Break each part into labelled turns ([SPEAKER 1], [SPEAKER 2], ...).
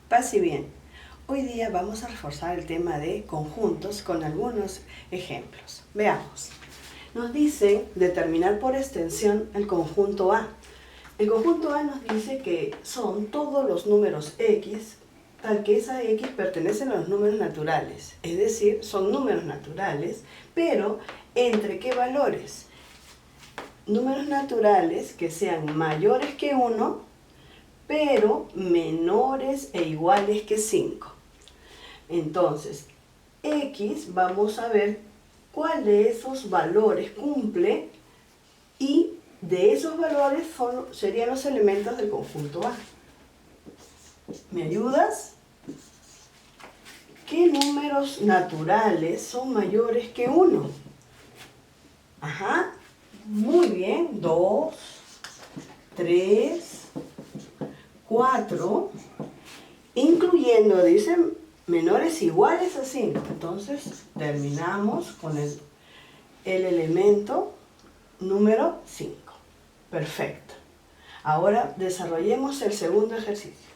[SPEAKER 1] Paz y bien. Hoy día vamos a reforzar el tema de conjuntos con algunos ejemplos. Veamos. Nos dice determinar por extensión el conjunto A. El conjunto A nos dice que son todos los números X, tal que esa X pertenecen a los números naturales. Es decir, son números naturales, pero ¿entre qué valores? Números naturales que sean mayores que 1, pero menores e iguales que 5. Entonces, X, vamos a ver cuál de esos valores cumple y de esos valores serían los elementos del conjunto A. ¿Me ayudas? ¿Qué números naturales son mayores que 1? Ajá, muy bien, 2, 3, 4, incluyendo, dicen, menores iguales a 5. Entonces, terminamos con el elemento número 5. Perfecto. Ahora desarrollemos el segundo ejercicio.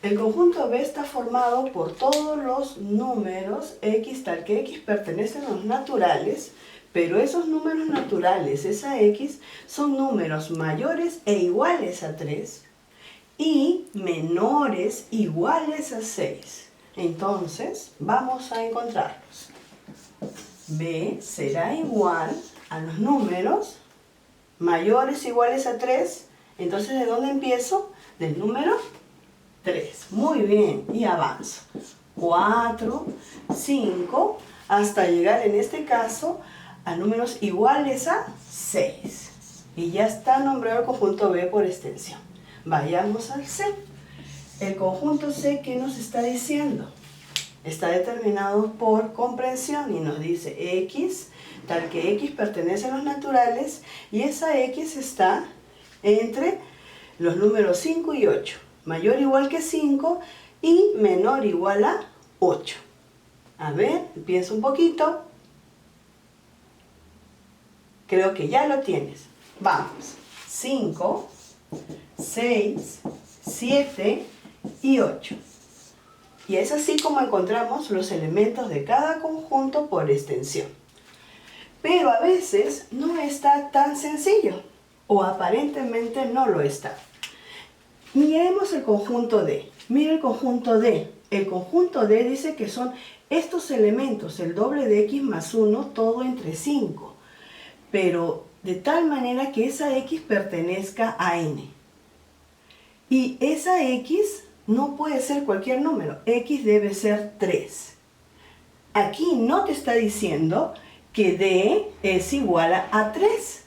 [SPEAKER 1] El conjunto B está formado por todos los números X, tal que X pertenecen a los naturales, pero esos números naturales, esa X, son números mayores e iguales a 3 y menores iguales a 6. Entonces, vamos a encontrarlos. B será igual a los números mayores iguales a 3. Entonces, ¿de dónde empiezo? Del número 3. Muy bien, y avanzo. 4, 5, hasta llegar en este caso a números iguales a 6. Y ya está nombrado el conjunto B por extensión. Vayamos al C. El conjunto C, ¿qué nos está diciendo? Está determinado por comprensión y nos dice X, tal que X pertenece a los naturales y esa X está entre los números 5 y 8. Mayor o igual que 5 y menor o igual a 8. A ver, piensa un poquito. Creo que ya lo tienes. Vamos. 5, 6, 7 y 8. Y es así como encontramos los elementos de cada conjunto por extensión. Pero a veces no está tan sencillo, o aparentemente no lo está. Miremos el conjunto D. Mira el conjunto D. El conjunto D dice que son estos elementos, el doble de X más 1, todo entre 5. Pero de tal manera que esa X pertenezca a N. Y esa X no puede ser cualquier número. X debe ser 3. Aquí no te está diciendo que D es igual a 3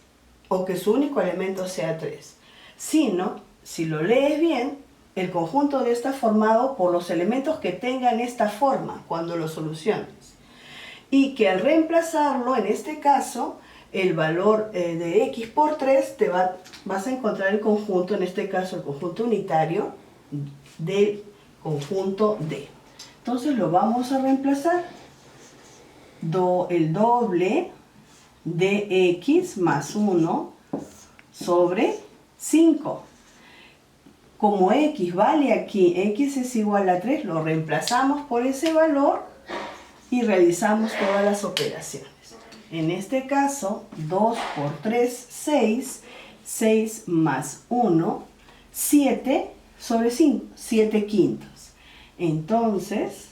[SPEAKER 1] o que su único elemento sea 3, sino, si lo lees bien, el conjunto D está formado por los elementos que tengan esta forma cuando lo soluciones. Y que al reemplazarlo, en este caso, el valor de X por 3, vas a encontrar el conjunto, en este caso el conjunto unitario del conjunto D. Entonces lo vamos a reemplazar. El doble de X más 1 sobre 5. Como X vale aquí, X es igual a 3, lo reemplazamos por ese valor y realizamos todas las operaciones. En este caso, 2 por 3, 6, 6 más 1, 7 sobre 5, 7 quintos. Entonces,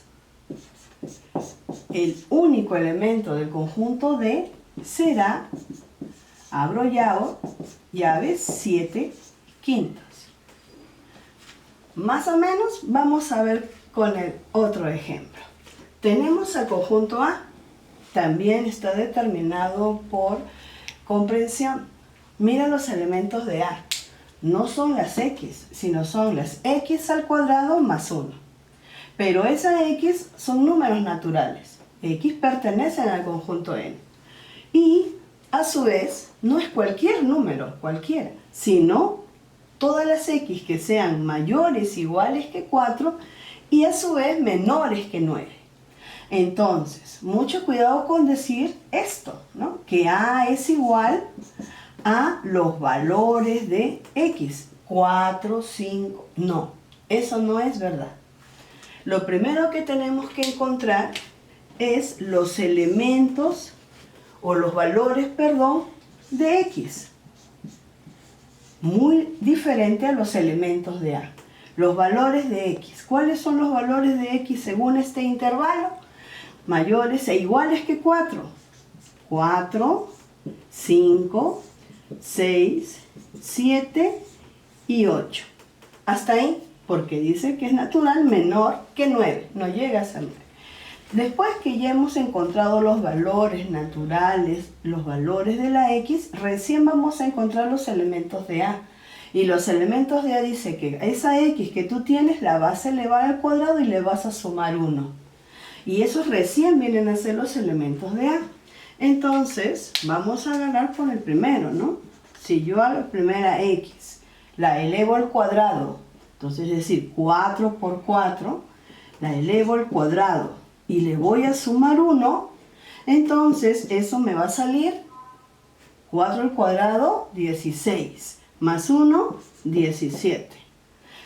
[SPEAKER 1] el único elemento del conjunto D será, abro llaves, 7 quintos. Más o menos vamos a ver con el otro ejemplo. Tenemos al conjunto A. También está determinado por comprensión. Mira los elementos de A. No son las X, sino son las X al cuadrado más 1. Pero esa X son números naturales. X pertenecen al conjunto N. Y, a su vez, no es cualquier número, cualquiera, sino todas las X que sean mayores o iguales que 4 y a su vez menores que 9. Entonces, mucho cuidado con decir esto, ¿no? Que A es igual a los valores de X, 4, 5, no, eso no es verdad. Lo primero que tenemos que encontrar es los elementos o los valores, perdón, de X. Muy diferente a los elementos de A. Los valores de X. ¿Cuáles son los valores de X según este intervalo? Mayores e iguales que 4. 4, 5, 6, 7 y 8. Hasta ahí, porque dice que es natural menor que 9. No llega a ser 9. Después que ya hemos encontrado los valores naturales, los valores de la X, recién vamos a encontrar los elementos de A. Y los elementos de A dice que esa X que tú tienes la vas a elevar al cuadrado y le vas a sumar 1. Y esos recién vienen a ser los elementos de A. Entonces, vamos a agarrar con el primero, ¿no? Si yo a la primera X la elevo al cuadrado, entonces es decir, 4 por 4, la elevo al cuadrado y le voy a sumar 1, entonces eso me va a salir 4 al cuadrado, 16, más 1, 17.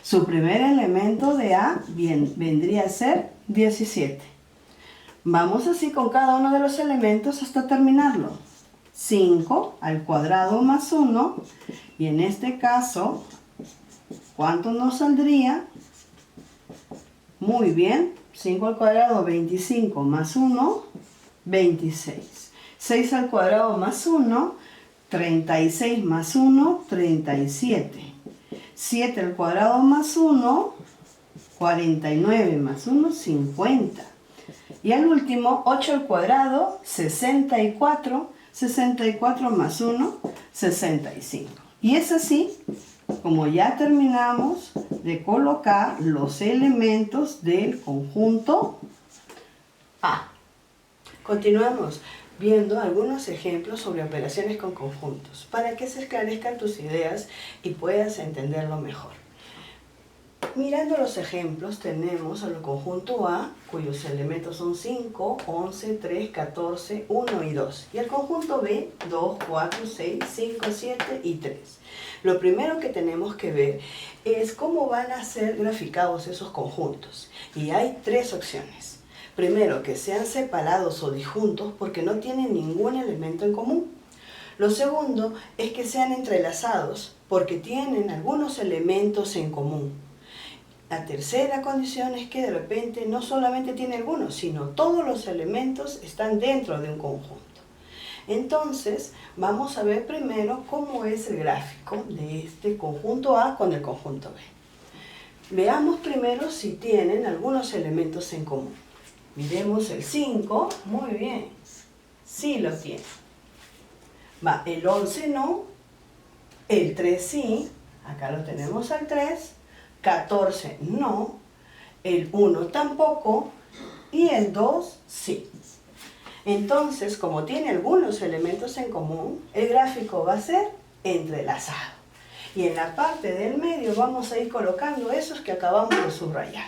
[SPEAKER 1] Su primer elemento de A vendría a ser 17. Vamos así con cada uno de los elementos hasta terminarlo. 5 al cuadrado más 1, y en este caso, ¿cuánto nos saldría? Muy bien, 5 al cuadrado, 25 más 1, 26. 6 al cuadrado más 1, 36 más 1, 37. 7 al cuadrado más 1, 49 más 1, 50. Y al último, 8 al cuadrado, 64. 64 más 1, 65. Y es así como ya terminamos de colocar los elementos del conjunto A. Continuamos viendo algunos ejemplos sobre operaciones con conjuntos para que se esclarezcan tus ideas y puedas entenderlo mejor. Mirando los ejemplos tenemos al conjunto A, cuyos elementos son 5, 11, 3, 14, 1 y 2. Y el conjunto B, 2, 4, 6, 5, 7 y 3. Lo primero que tenemos que ver es cómo van a ser graficados esos conjuntos. Y hay tres opciones. Primero, que sean separados o disjuntos porque no tienen ningún elemento en común. Lo segundo es que sean entrelazados porque tienen algunos elementos en común. La tercera condición es que de repente no solamente tiene algunos, sino todos los elementos están dentro de un conjunto. Entonces, vamos a ver primero cómo es el gráfico de este conjunto A con el conjunto B. Veamos primero si tienen algunos elementos en común. Miremos el 5, muy bien, sí lo tiene. Va, el 11 no, el 3 sí, acá lo tenemos al 3, 14 no, el 1 tampoco y el 2 sí. Entonces, como tiene algunos elementos en común, el gráfico va a ser entrelazado. Y en la parte del medio vamos a ir colocando esos que acabamos de subrayar.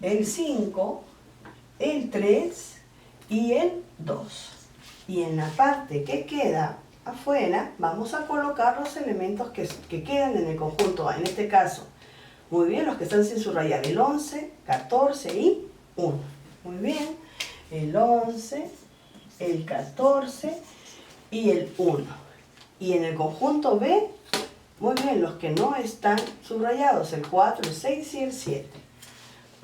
[SPEAKER 1] El 5, el 3 y el 2. Y en la parte que queda afuera vamos a colocar los elementos que quedan en el conjunto A. En este caso, muy bien, los que están sin subrayar, el 11, 14 y 1. Muy bien, el 11, el 14 y el 1. Y en el conjunto B, muy bien, los que no están subrayados, el 4, el 6 y el 7.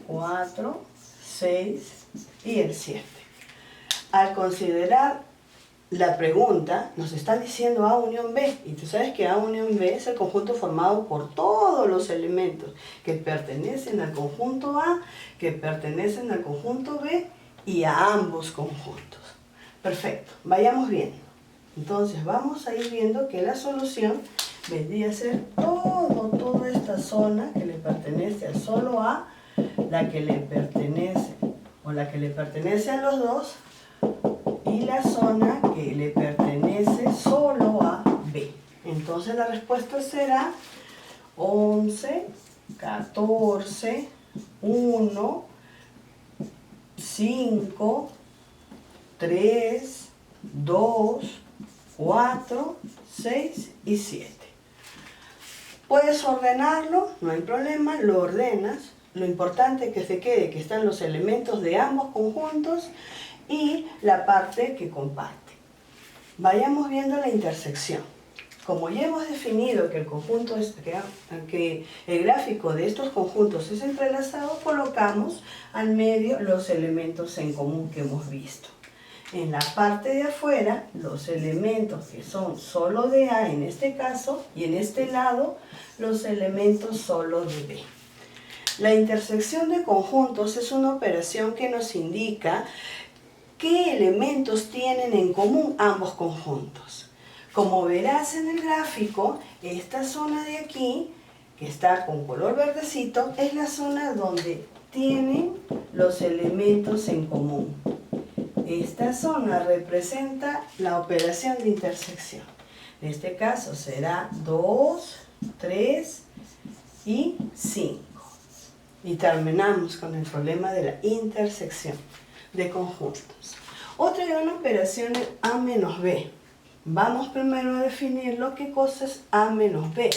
[SPEAKER 1] 4, 6 y el 7. Al considerar la pregunta, nos están diciendo A unión B, y tú sabes que A unión B es el conjunto formado por todos los elementos que pertenecen al conjunto A, que pertenecen al conjunto B y a ambos conjuntos. Perfecto, vayamos viendo. Entonces vamos a ir viendo que la solución vendría a ser toda esta zona que le pertenece al solo A, la que le pertenece o la que le pertenece a los dos, y la zona que le pertenece solo a B. Entonces la respuesta será 11, 14, 1, 5, 3, 2, 4, 6 y 7. Puedes ordenarlo, no hay problema, lo ordenas. lo importante que se quede que están los elementos de ambos conjuntos y la parte que comparte. Vayamos viendo la intersección. Como ya hemos definido que el conjunto que el gráfico de estos conjuntos es entrelazado, colocamos al medio los elementos en común que hemos visto. En la parte de afuera, los elementos que son solo de A en este caso, y en este lado, los elementos solo de B. La intersección de conjuntos es una operación que nos indica qué elementos tienen en común ambos conjuntos. Como verás en el gráfico, esta zona de aquí, que está con color verdecito, es la zona donde tienen los elementos en común. Esta zona representa la operación de intersección. En este caso será 2, 3 y 5. Y terminamos con el problema de la intersección de conjuntos. Otra gran operación es A menos B. Vamos primero a definir lo que cosa es A menos B.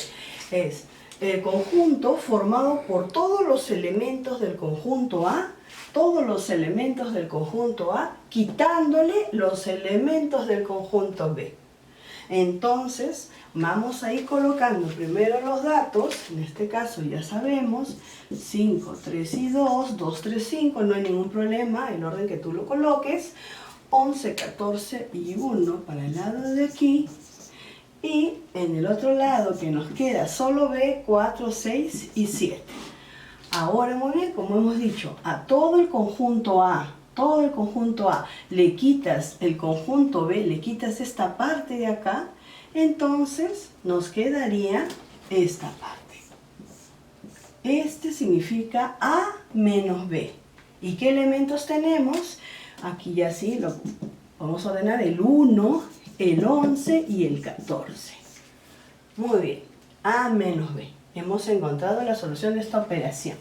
[SPEAKER 1] Es el conjunto formado por todos los elementos del conjunto A, todos los elementos del conjunto A, quitándole los elementos del conjunto B. Entonces, vamos a ir colocando primero los datos, en este caso ya sabemos, 5, 3 y 2, 2, 3, 5, no hay ningún problema, el orden que tú lo coloques, 11, 14 y 1 para el lado de aquí, y en el otro lado que nos queda solo B, 4, 6 y 7. Ahora muy bien, como hemos dicho, a todo el conjunto A, le quitas el conjunto B, le quitas esta parte de acá, entonces nos quedaría esta parte. Este significa A menos B. ¿Y qué elementos tenemos? Aquí ya sí, lo vamos a ordenar el 1, el 11 y el 14. Muy bien, A menos B. Hemos encontrado la solución de esta operación.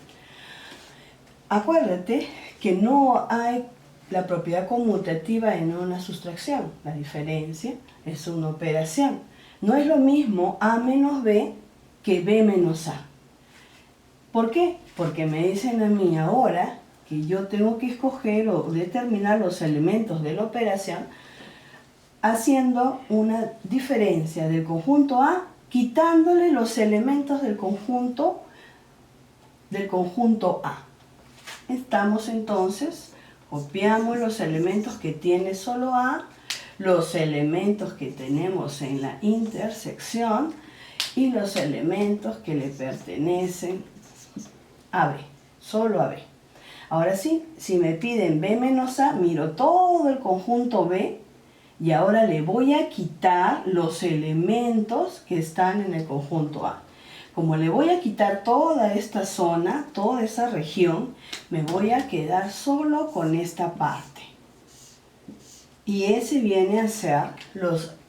[SPEAKER 1] Acuérdate que no hay la propiedad conmutativa en una sustracción. La diferencia es una operación. No es lo mismo A menos B que B menos A. ¿Por qué? Porque me dicen a mí ahora que yo tengo que escoger o determinar los elementos de la operación haciendo una diferencia del conjunto A, quitándole los elementos del conjunto A. Estamos entonces, copiamos los elementos que tiene solo A, los elementos que tenemos en la intersección y los elementos que le pertenecen a B, solo a B. Ahora sí, si me piden B menos A, miro todo el conjunto B y ahora le voy a quitar los elementos que están en el conjunto A. Como le voy a quitar toda esta zona, toda esa región, me voy a quedar solo con esta parte. Y ese viene a ser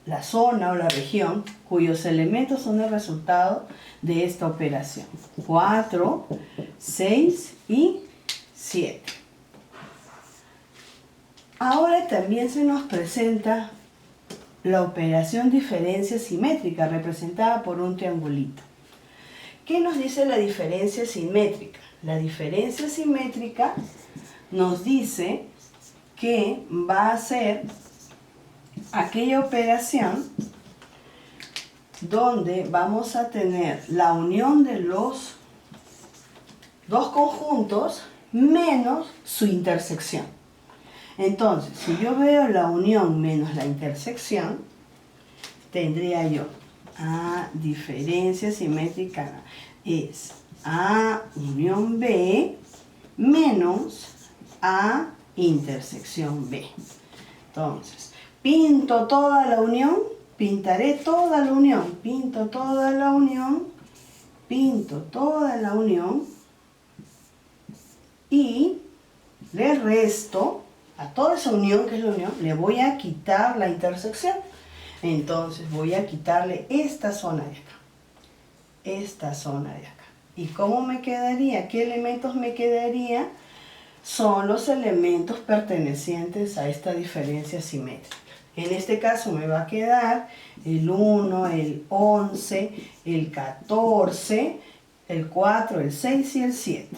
[SPEAKER 1] la zona o la región cuyos elementos son el resultado de esta operación. 4, 6 y 7. Ahora también se nos presenta la operación diferencia simétrica representada por un triangulito. ¿Qué nos dice la diferencia simétrica? La diferencia simétrica nos dice que va a ser aquella operación donde vamos a tener la unión de los dos conjuntos menos su intersección. Entonces, si yo veo la unión menos la intersección, tendría yo A diferencia simétrica es A unión B menos A intersección B. Entonces, pinto toda la unión, pintaré toda la unión, pinto toda la unión, pinto toda la unión y le resto a toda esa unión, que es la unión, le voy a quitar la intersección. Entonces voy a quitarle esta zona de acá, esta zona de acá. ¿Y cómo me quedaría? ¿Qué elementos me quedaría? Son los elementos pertenecientes a esta diferencia simétrica. En este caso me va a quedar el 1, el 11, el 14, el 4, el 6 y el 7.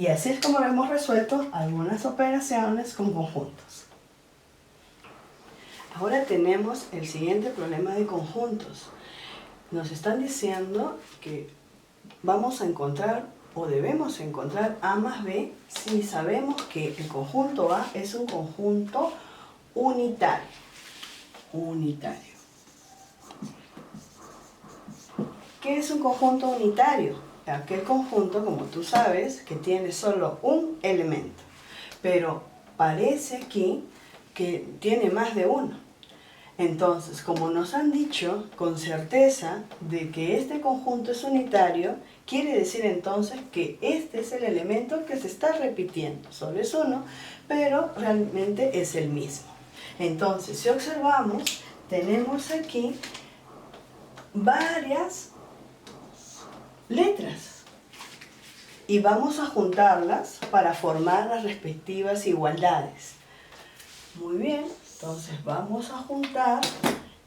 [SPEAKER 1] Y así es como hemos resuelto algunas operaciones con conjuntos. Ahora tenemos el siguiente problema de conjuntos. Nos están diciendo que vamos a encontrar o debemos encontrar A más B si sabemos que el conjunto A es un conjunto unitario. Unitario. ¿Qué es un conjunto unitario? Aquel conjunto, como tú sabes, que tiene solo un elemento. Pero parece aquí que tiene más de uno. Entonces, como nos han dicho con certeza de que este conjunto es unitario, quiere decir entonces que este es el elemento que se está repitiendo. Solo es uno, pero realmente es el mismo. Entonces, si observamos, tenemos aquí varias letras y vamos a juntarlas para formar las respectivas igualdades. Muy bien, entonces vamos a juntar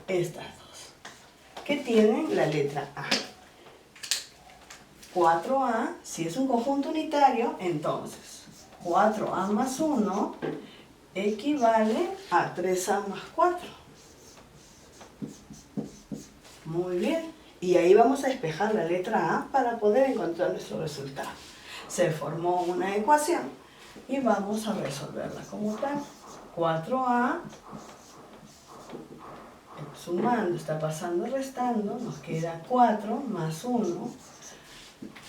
[SPEAKER 1] estas dos que tienen la letra A. 4A, si es un conjunto unitario, entonces 4A más 1 equivale a 3A más 4. Muy bien. Y ahí vamos a despejar la letra A para poder encontrar nuestro resultado. Se formó una ecuación y vamos a resolverla como tal. 4A, sumando, está pasando, restando, nos queda 4 más 1.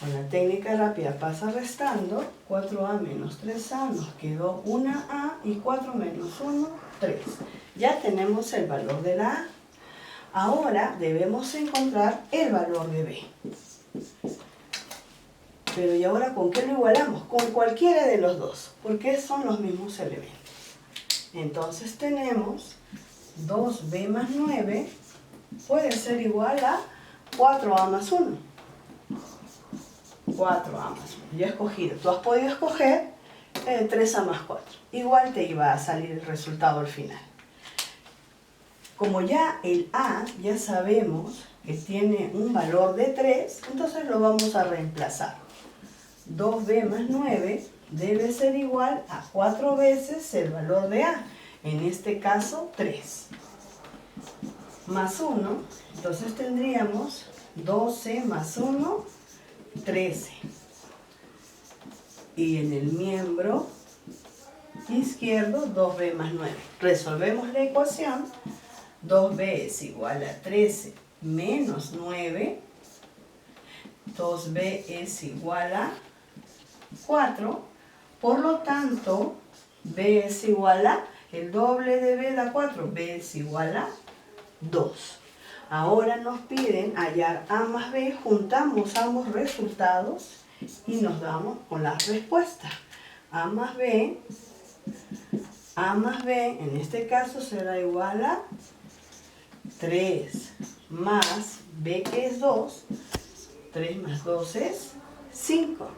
[SPEAKER 1] Con la técnica rápida pasa restando, 4A menos 3A, nos quedó 1A y 4 menos 1, 3. Ya tenemos el valor de la A. Ahora debemos encontrar el valor de B. Pero ¿y ahora con qué lo igualamos? Con cualquiera de los dos, porque son los mismos elementos. Entonces tenemos 2B más 9 puede ser igual a 4A más 1. 4A más 1. Yo he escogido. Tú has podido escoger 3A más 4. Igual te iba a salir el resultado al final. Como ya el A ya sabemos que tiene un valor de 3, entonces lo vamos a reemplazar. 2B más 9 debe ser igual a 4 veces el valor de A, en este caso 3. Más 1, entonces tendríamos 12 más 1, 13. Y en el miembro izquierdo 2B más 9. Resolvemos la ecuación. 2B es igual a 13 menos 9. 2B es igual a 4. Por lo tanto, B es igual a, el doble de B da 4. B es igual a 2. Ahora nos piden hallar A más B. Juntamos ambos resultados y nos damos con la respuesta. A más B en este caso será igual a 3 más B, que es 2, 3 más 2 es 5.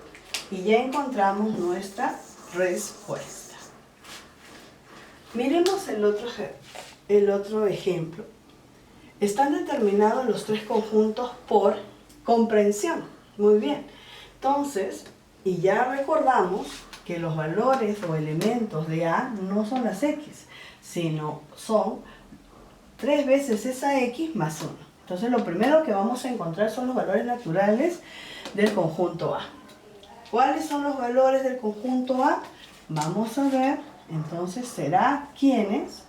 [SPEAKER 1] Y ya encontramos nuestra respuesta. Miremos el otro ejemplo. Están determinados los tres conjuntos por comprensión. Muy bien. Entonces, y ya recordamos que los valores o elementos de A no son las X, sino son 3 veces esa X más 1. Entonces lo primero que vamos a encontrar son los valores naturales del conjunto A. ¿Cuáles son los valores del conjunto A? Vamos a ver, entonces será ¿quiénes?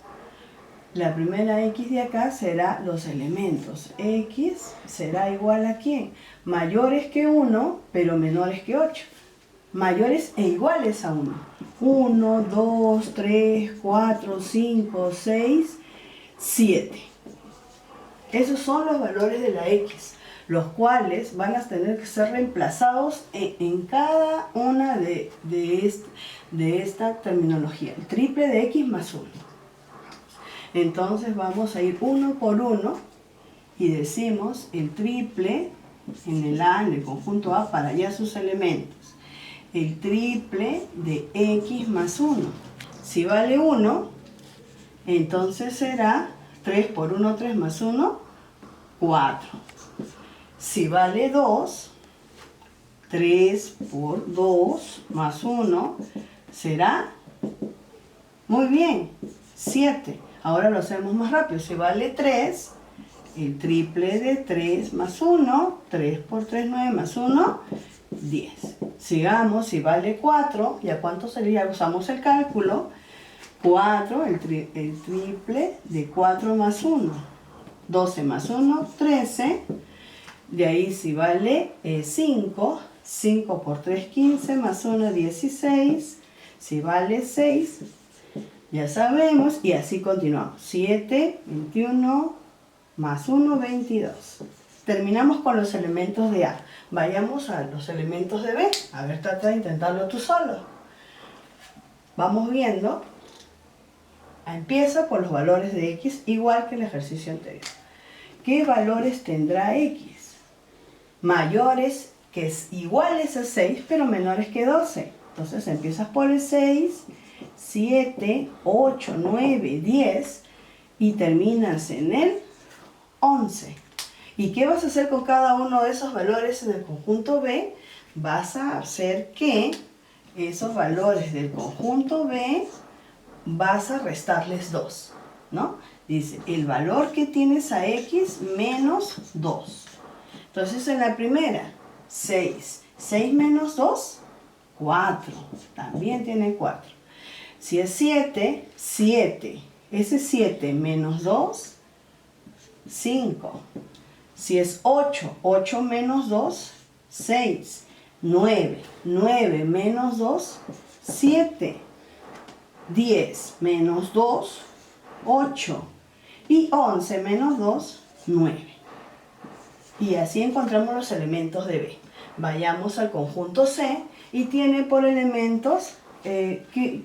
[SPEAKER 1] La primera X de acá será los elementos. X será igual a ¿quién? Mayores que 1, pero menores que 8. Mayores e iguales a 1. 1, 2, 3, 4, 5, 6, 7. Esos son los valores de la X, los cuales van a tener que ser reemplazados en cada una de esta terminología. El triple de X más 1. Entonces vamos a ir uno por uno y decimos el triple en el A, en el conjunto A, para hallar sus elementos. El triple de X más 1. Si vale 1, entonces será 3 por 1, 3 más 1, 4. Si vale 2, 3 por 2 más 1 será, muy bien, 7. Ahora lo hacemos más rápido. Si vale 3, el triple de 3 más 1, 3 por 3, 9 más 1, 10. Sigamos, si vale 4, ¿ya cuánto sería? Usamos el cálculo. 4, el triple de 4 más 1. 12 más 1, 13. De ahí si vale 5, 5 por 3, 15 más 1, 16. Si vale 6, ya sabemos, y así continuamos. 7, 21 más 1, 22. Terminamos con los elementos de A. Vayamos a los elementos de B. A ver, trata de intentarlo tú solo. Vamos viendo. Empieza por los valores de X, igual que el ejercicio anterior. ¿Qué valores tendrá X? Mayores, que es iguales a 6, pero menores que 12. Entonces empiezas por el 6, 7, 8, 9, 10 y terminas en el 11. ¿Y qué vas a hacer con cada uno de esos valores en el conjunto B? Vas a hacer que esos valores del conjunto B vas a restarles 2, ¿no? Dice, el valor que tienes a X menos 2. Entonces en la primera, 6. 6 menos 2, 4. También tiene 4. Si es 7, 7. Ese 7 menos 2, 5. Si es 8, 8 menos 2, 6. 9, 9 menos 2, 7. 10 menos 2, 8. Y 11 menos 2, 9. Y así encontramos los elementos de B. Vayamos al conjunto C y tiene por elementos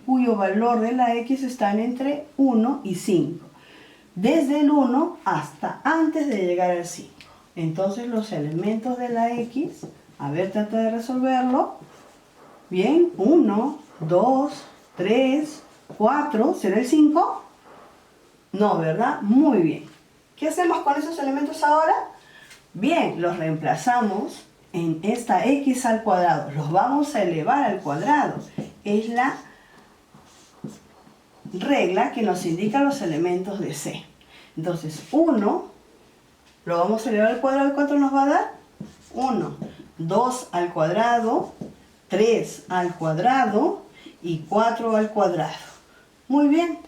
[SPEAKER 1] cuyo valor de la X están entre 1 y 5. Desde el 1 hasta antes de llegar al 5. Entonces los elementos de la X, a ver, trata de resolverlo. Bien, 1, 2, 3, 4, ¿será el 5? No, ¿verdad? Muy bien. ¿Qué hacemos con esos elementos ahora? Bien, los reemplazamos en esta X al cuadrado. Los vamos a elevar al cuadrado. Es la regla que nos indica los elementos de C. Entonces, 1 lo vamos a elevar al cuadrado. ¿Cuánto nos va a dar? 1. 2 al cuadrado, 3 al cuadrado y 4 al cuadrado. Muy bien.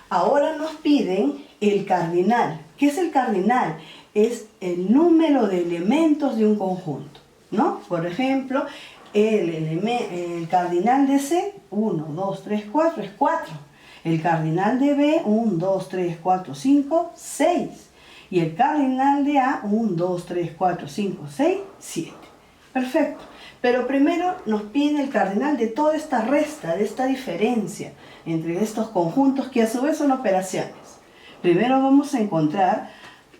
[SPEAKER 1] Ahora nos piden el cardinal. ¿Qué es el cardinal? Es el número de elementos de un conjunto, ¿no? Por ejemplo, el cardinal de C, 1, 2, 3, 4, es 4. El cardinal de B, 1, 2, 3, 4, 5, 6. Y el cardinal de A, 1, 2, 3, 4, 5, 6, 7. Perfecto. Pero primero nos pide el cardinal de toda esta resta, de esta diferencia entre estos conjuntos que a su vez son operaciones. Primero vamos a encontrar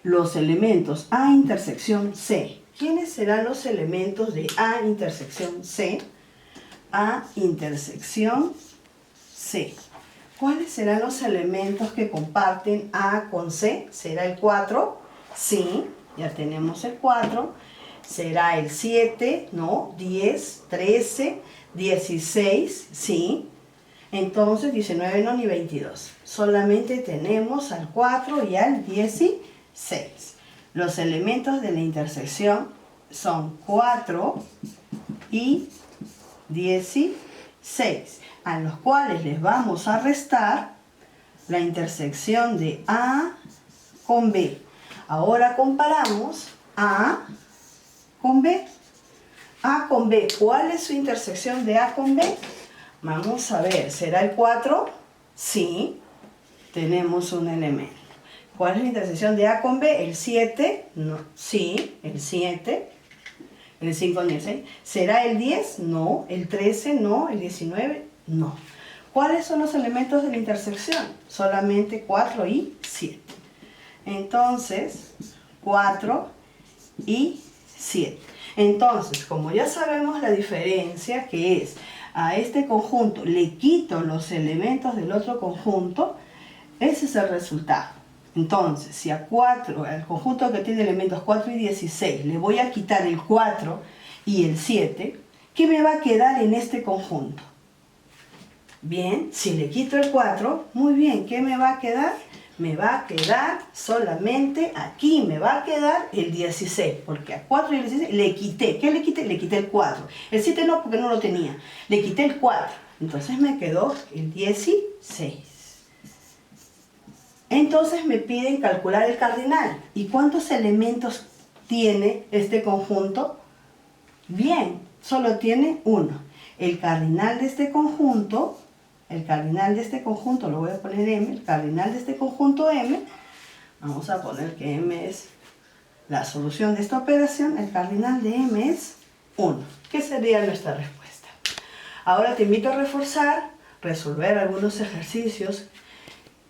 [SPEAKER 1] los elementos A intersección C. ¿Quiénes serán los elementos de A intersección C? A intersección C. ¿Cuáles serán los elementos que comparten A con C? ¿Será el 4? Sí, ya tenemos el 4. ¿Será el 7? No. 10, 13, 16, sí. Entonces 19 no, ni 22. Solamente tenemos al 4 y al 16. Los elementos de la intersección son 4 y 16, a los cuales les vamos a restar la intersección de A con B. Ahora comparamos A con B. A con B, ¿cuál es su intersección de A con B? Vamos a ver, ¿será el 4? Sí, tenemos un elemento. ¿Cuál es la intersección de A con B? ¿El 7? No. Sí, el 7. El 5 ni el 6. ¿Será el 10? No. ¿El 13? No. ¿El 19? No. ¿Cuáles son los elementos de la intersección? Solamente 4 y 7. Entonces, 4 y 7. Entonces, como ya sabemos la diferencia que es a este conjunto, le quito los elementos del otro conjunto, ese es el resultado. Entonces, si a 4, al conjunto que tiene elementos 4 y 16, le voy a quitar el 4 y el 7, ¿qué me va a quedar en este conjunto? Bien, si le quito el 4, muy bien, ¿qué me va a quedar? Me va a quedar solamente aquí, me va a quedar el 16, porque a 4 y el 16 le quité. ¿Qué le quité? Le quité el 4. El 7 no, porque no lo tenía. Le quité el 4. Entonces me quedó el 16. Entonces me piden calcular el cardinal. ¿Y cuántos elementos tiene este conjunto? Bien, solo tiene uno. El cardinal de este conjunto, lo voy a poner M, el cardinal de este conjunto M, vamos a poner que M es la solución de esta operación, el cardinal de M es 1. ¿Qué sería nuestra respuesta? Ahora te invito a reforzar, resolver algunos ejercicios,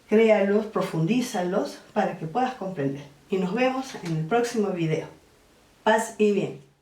[SPEAKER 1] créalos, profundízalos para que puedas comprender. Y nos vemos en el próximo video. Paz y bien.